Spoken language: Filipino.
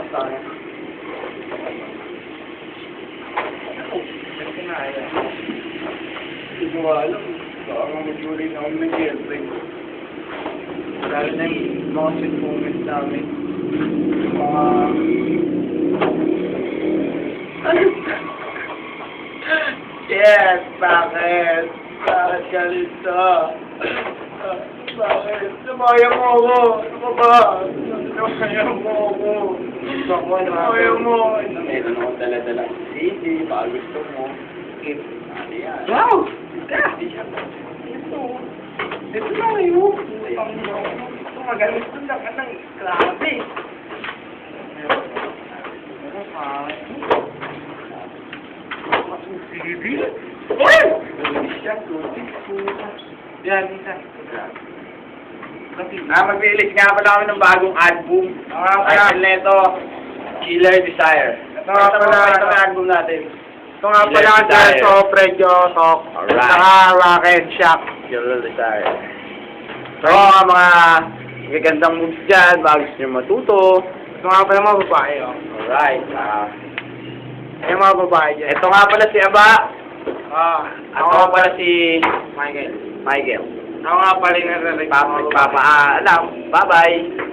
tayo. Hindi ko alam. Baka mag-ulit ako ng girlfriend. Lalo na yung mga sweet moments namin. Mga... Yes! Bakit? Bakit ganito? Bakit? Sumaya mo ako! Ano ba? Sumaya mo ako! Sumaya mo! Meron ako dala-dala. Sige, baka gusto mo. Yan. Wow! Ito. Ito lang yun. Ito magaling ito lang. Anong grabe. Ano pa? Masusibi? Uy! Siya, yan, isa. Mag-release nga pala kami ng bagong album. Title nito, Killer Desire. Ito nga pala Ito ang album natin. Ito nga pala ang Terso, Fredjo, Sok, saka Rocket Shock. Killer Desire. So, mga gagandang moves dyan, bago gusto nyo matuto. Ito nga pala mga babae, oh. Alright. Ay, mga babae dyan. Ito nga pala si Aba. Ako nga pala si Michael. Michael. Ako nga pala yung nagpapaalam. Bye-bye.